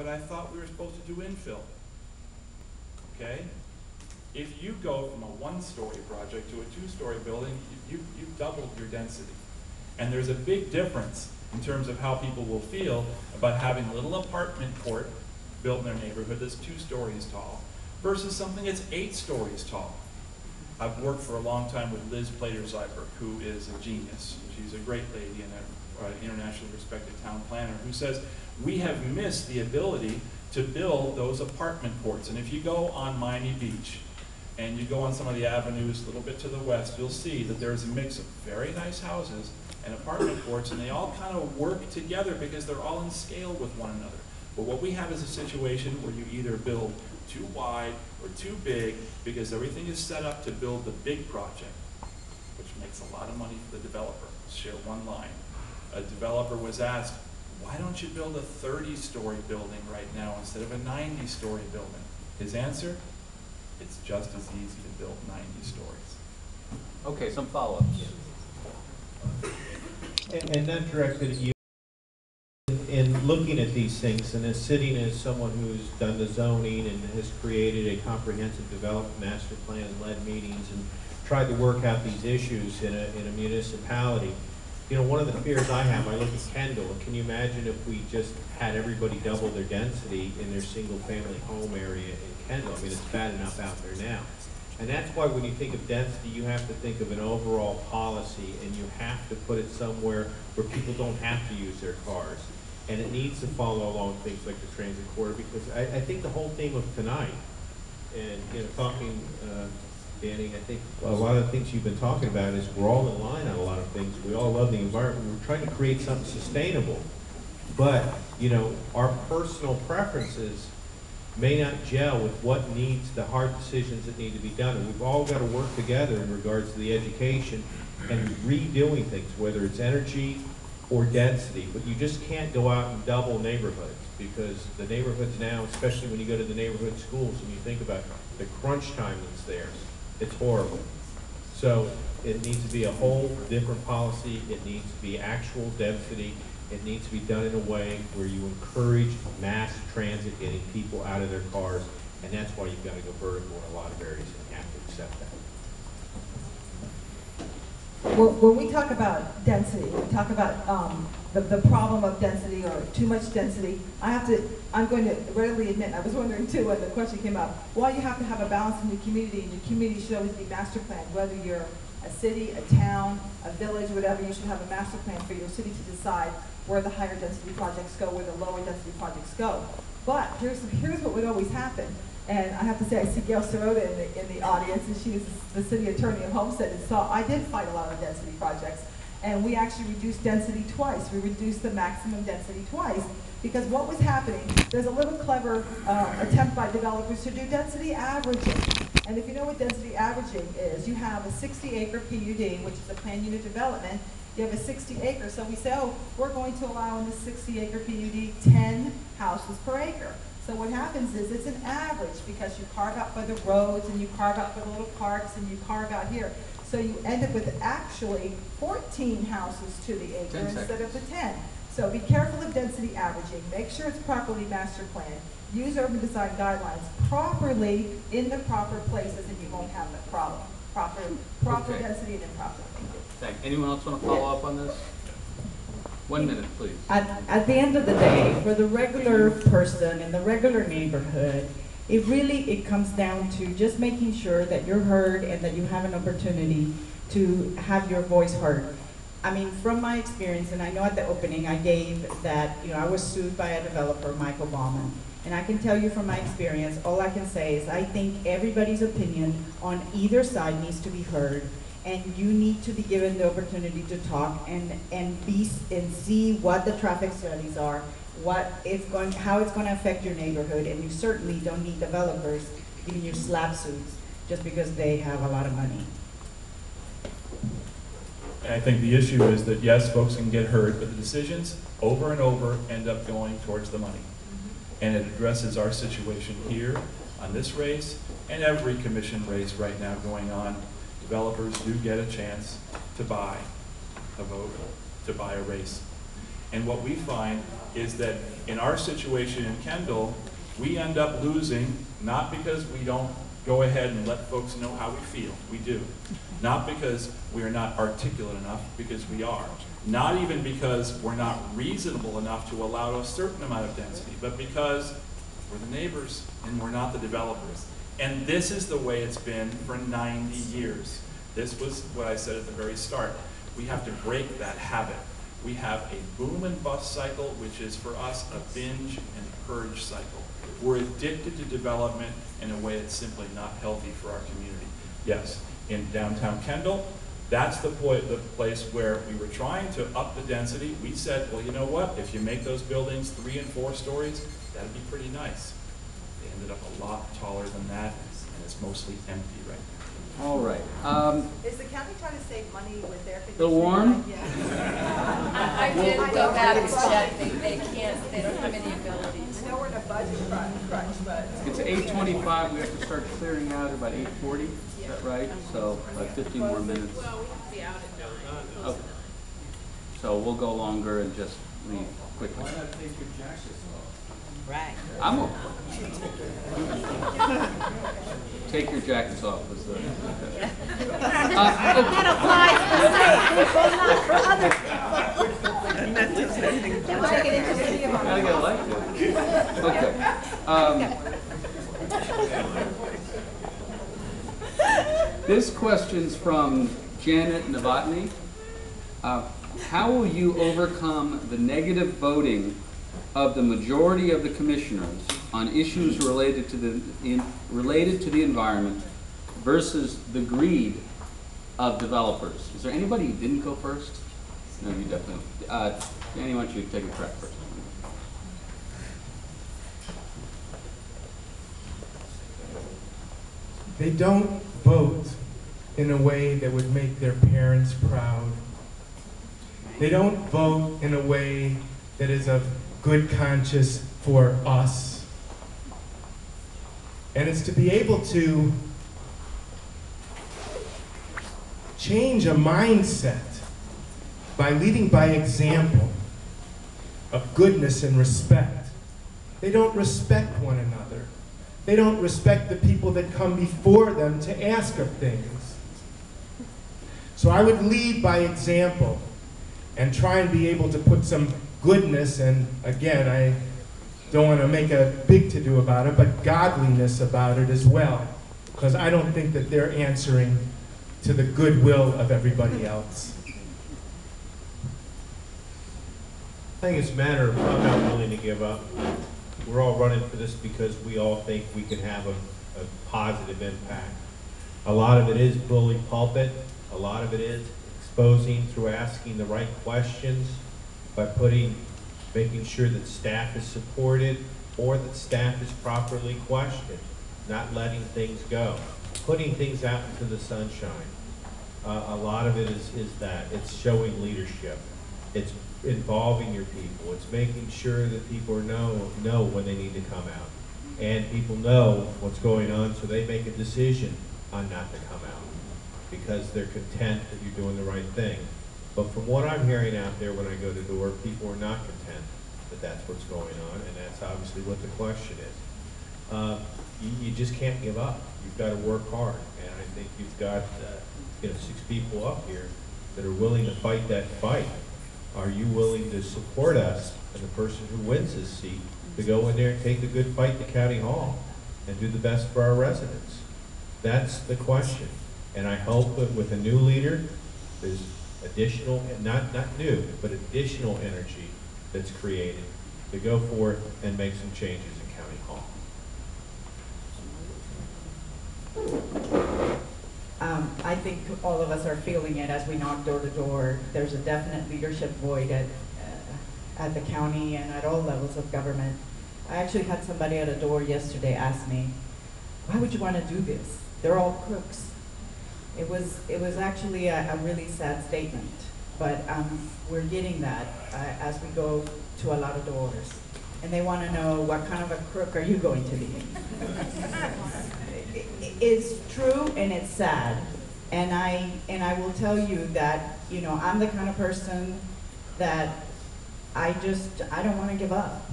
but I thought we were supposed to do infill. Okay? If you go from a one-story project to a two-story building, you've doubled your density. And there's a big difference in terms of how people will feel about having a little apartment court built in their neighborhood that's 2 stories tall versus something that's 8 stories tall. I've worked for a long time with Liz Plater-Zyberg, who is a genius. She's a great lady and an internationally respected town planner who says, we have missed the ability to build those apartment courts. And if you go on Miami Beach and you go on some of the avenues a little bit to the west, you'll see that there's a mix of very nice houses and apartment courts, and they all kind of work together because they're all in scale with one another. But what we have is a situation where you either build too wide or too big because everything is set up to build the big project, which makes a lot of money for the developer. Share one line. A developer was asked, why don't you build a 30-story building right now instead of a 90-story building? His answer, it's just as easy to build 90 stories. Okay, some follow-ups. And that directed at you in looking at these things, and as sitting as someone who's done the zoning and has created a comprehensive development master plan and led meetings and tried to work out these issues in a municipality. You know, one of the fears I have, I look at Kendall, and can you imagine if we just had everybody double their density in their single family home area in Kendall? I mean, it's bad enough out there now. And that's why when you think of density, you have to think of an overall policy, and you have to put it somewhere where people don't have to use their cars. And it needs to follow along things like the transit corridor, because I think the whole theme of tonight, and you know, talking, Danny, I think a lot of the things you've been talking about is we're all in line on a lot of things. We all love the environment. We're trying to create something sustainable. But, you know, our personal preferences may not gel with what needs, the hard decisions that need to be done. And we've all got to work together in regards to the education and redoing things, whether it's energy or density. But you just can't go out and double neighborhoods, because the neighborhoods now, especially when you go to the neighborhood schools and you think about the crunch time that's there, it's horrible. So it needs to be a whole different policy. It needs to be actual density. It needs to be done in a way where you encourage mass transit, getting people out of their cars, and that's why you've got to go vertical in a lot of areas, and you have to accept that. When we talk about density, we talk about the problem of density or too much density. I'm going to readily admit, I was wondering too when the question came up, why you have to have a balance in your community, and your community should always be master planned, whether you're a city, a town, a village, whatever, you should have a master plan for your city to decide where the higher density projects go, where the lower density projects go. But here's what would always happen. And I have to say, I see Gail Sirota in the audience, and she was the city attorney of Homestead, and so I did fight a lot of density projects. And we actually reduced density twice. We reduced the maximum density twice, because what was happening, there's a little clever attempt by developers to do density averaging. And if you know what density averaging is, you have a 60-acre PUD, which is a planned unit development. You have a 60 acre, so we say, oh, we're going to allow in this 60-acre PUD 10 houses per acre. So what happens is it's an average, because you carve out for the roads, and you carve out for the little parks, and you carve out here. So you end up with actually 14 houses to the acre instead of the 10. So be careful of density averaging. Make sure it's properly master planned. Use urban design guidelines properly in the proper places, and you won't have the problem. Proper Okay. density and improper. Thank you. Anyone else want to follow up on this? 1 minute, please. At the end of the day, for the regular person in the regular neighborhood, it comes down to just making sure that you're heard and that you have an opportunity to have your voice heard. I mean, from my experience, and I know at the opening I gave that, you know, I was sued by a developer, Michael Baumann. And I can tell you from my experience, all I can say is I think everybody's opinion on either side needs to be heard, and you need to be given the opportunity to talk and see what the traffic studies are, how it's going to affect your neighborhood, and you certainly don't need developers giving you slap suits just because they have a lot of money. And I think the issue is that, yes, folks can get heard, but the decisions over and over end up going towards the money. And it addresses our situation here on this race and every commission race right now going on. Developers do get a chance to buy a vote, to buy a race. And what we find is that in our situation in Kendall, we end up losing, not because we don't go ahead and let folks know how we feel, we do. Not because we are not articulate enough, because we are. Not even because we're not reasonable enough to allow a certain amount of density, but because we're the neighbors and we're not the developers. And this is the way it's been for 90 years. This was what I said at the very start. We have to break that habit. We have a boom and bust cycle, which is for us a binge and purge cycle. We're addicted to development in a way that's simply not healthy for our community. Yes, in downtown Kendall, that's the place where we were trying to up the density. We said, well, you know what? If you make those buildings 3 and 4 stories, that'd be pretty nice. They ended up a lot taller than that, and it's mostly empty right now. All right. Is the county trying to save money with their conditioning? Still warm? Yeah. I did go back and check, they don't have any ability I know we're in a budget crunch, but. It's 8:25, we have to start clearing out at about 8:40, is that right? So, like 15 more minutes. Well, we have to be out at nine. Okay. So we'll go longer and just leave quickly. Why not take your jackets off? Right. I'm okay. Take your jackets off was the. That applies for some people, not for other people. Take it into city of Gotta get elected. Okay. This question's from Janet Novotny. How will you overcome the negative voting of the majority of the commissioners on issues related to the environment versus the greed of developers? Is there anybody who didn't go first? No, you definitely. Danny, why don't you take a track first? They don't vote in a way that would make their parents proud. They don't vote in a way that is of good conscience for us. And it's to be able to change a mindset by leading by example of goodness and respect. They don't respect one another. They don't respect the people that come before them to ask of things. So I would lead by example and try and be able to put some goodness, and again, I don't want to make a big to-do about it, but godliness about it as well, because I don't think that they're answering to the goodwill of everybody else. I think it's a matter of I'm not willing to give up. We're all running for this because we all think we can have a positive impact. A lot of it is bully pulpit. A lot of it is exposing through asking the right questions, by making sure that staff is supported or that staff is properly questioned, not letting things go, putting things out into the sunshine. A lot of it is that. It's showing leadership. It's involving your people. It's making sure that people know when they need to come out. And people know what's going on, so they make a decision on not to come out because they're content that you're doing the right thing. But from what I'm hearing out there when I go to door, people are not content that that's what's going on, and that's obviously what the question is. You just can't give up. You've got to work hard, and I think you've got 6 people up here that are willing to fight that fight. Are you willing to support us and the person who wins this seat to go in there and take the good fight to County Hall and do the best for our residents? That's the question. And I hope that with a new leader, there's additional, not new, but additional energy that's created to go forth and make some changes in County Hall. I think all of us are feeling it as we knock door to door. There's a definite leadership void at the county and at all levels of government. I actually had somebody at a door yesterday ask me, why would you want to do this? They're all crooks. It was actually a really sad statement, but we're getting that as we go to a lot of doors. And they want to know, what kind of a crook are you going to be? It's true and it's sad. And I will tell you that, I'm the kind of person that I don't want to give up.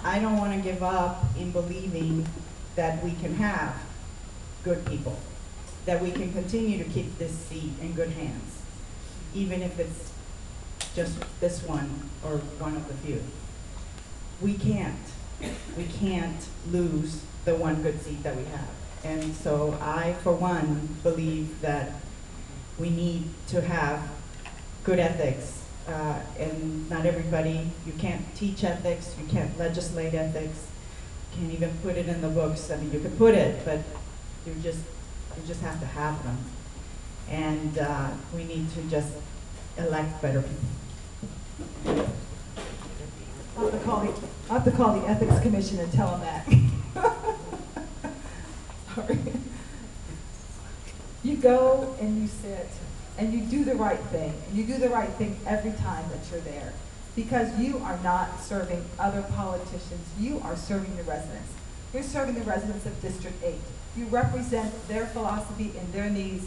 I don't want to give up in believing that we can have good people, that we can continue to keep this seat in good hands, even if it's just this one or one of the few. We can't lose the one good seat that we have. And so I, for one, believe that we need to have good ethics. And not everybody, you can't teach ethics, you can't legislate ethics, you can't even put it in the books. I mean, you can put it, but you just have to have them. And we need to just elect better people. I'll have to call the Ethics Commission and tell them that. Sorry. You go and you sit and you do the right thing. And you do the right thing every time that you're there. Because you are not serving other politicians. You are serving the residents. You're serving the residents of District 8. You represent their philosophy and their needs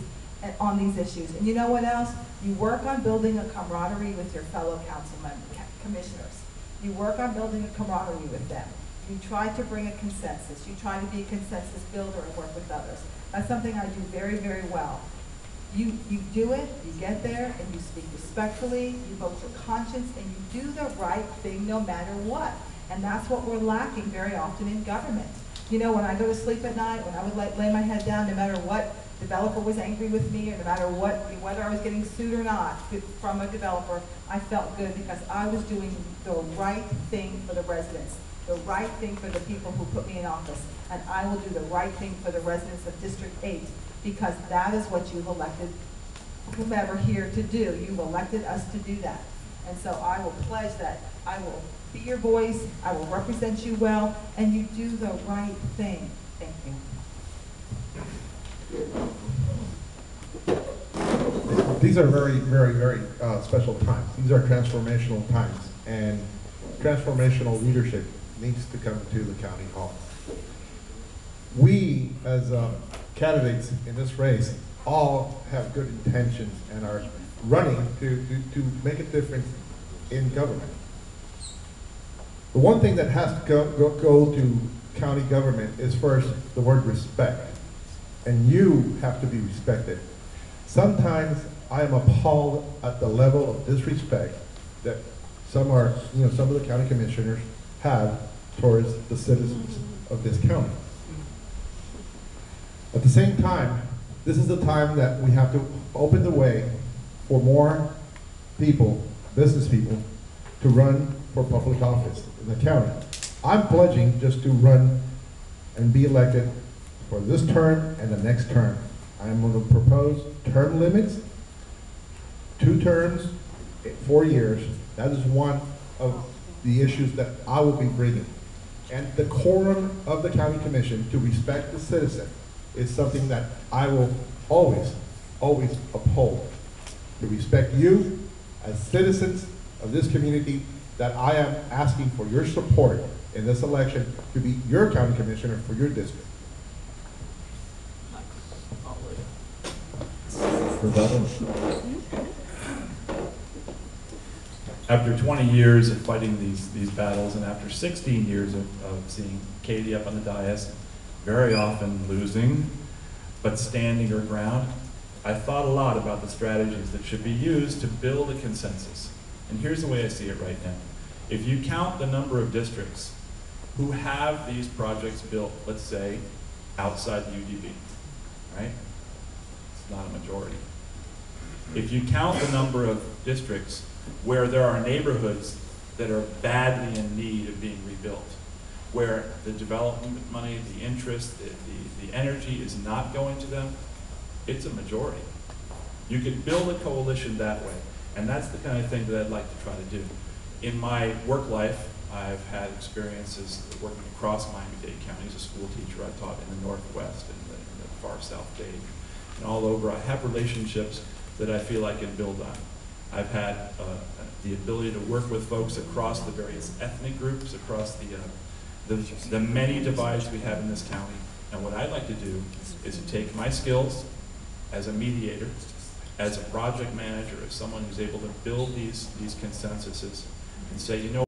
on these issues. And you know what else? You work on building a camaraderie with your fellow council members, commissioners. You work on building a camaraderie with them. You try to bring a consensus. You try to be a consensus builder and work with others. That's something I do very, very well. You do it, you get there, and you speak respectfully, you vote your conscience, and you do the right thing no matter what. And that's what we're lacking very often in government. You know, when I go to sleep at night, when I would lay my head down, no matter what developer was angry with me, or no matter what, whether I was getting sued or not from a developer, I felt good because I was doing the right thing for the residents, the right thing for the people who put me in office, and I will do the right thing for the residents of District 8, because that is what you've elected whomever here to do. You've elected us to do that. And so I will pledge that I will be your voice, I will represent you well, and you do the right thing. Thank you. These are very, very, very special times. These are transformational times, and transformational leadership needs to come to the county hall. We, as candidates in this race, all have good intentions and are running to make a difference in government. The one thing that has to go to county government is first the word respect. And you have to be respected. Sometimes I am appalled at the level of disrespect that some of the county commissioners have towards the citizens of this county. At the same time, this is the time that we have to open the way for more people, business people, to run for public office in the county. I'm pledging just to run and be elected for this term and the next term. I'm going to propose term limits, 2 terms, 4 years. That is one of the issues that I will be bringing. And the quorum of the county commission to respect the citizen is something that I will always, always uphold. To respect you as citizens of this community, that I am asking for your support in this election to be your county commissioner for your district. After 20 years of fighting these battles, and after 16 years of seeing Katie up on the dais, very often losing, but standing her ground, I thought a lot about the strategies that should be used to build a consensus. And here's the way I see it right now. If you count the number of districts who have these projects built, let's say, outside the UDB, right? It's not a majority. If you count the number of districts where there are neighborhoods that are badly in need of being rebuilt, where the development money, the interest, the energy is not going to them, it's a majority. You could build a coalition that way, and that's the kind of thing that I'd like to try to do. In my work life, I've had experiences working across Miami-Dade County as a school teacher. I taught in the Northwest and the far South Dade and all over. I have relationships that I feel I can build on. I've had the ability to work with folks across the various ethnic groups, across the many divides we have in this county. And what I'd like to do is to take my skills as a mediator, as a project manager, as someone who's able to build these consensuses, and say, you know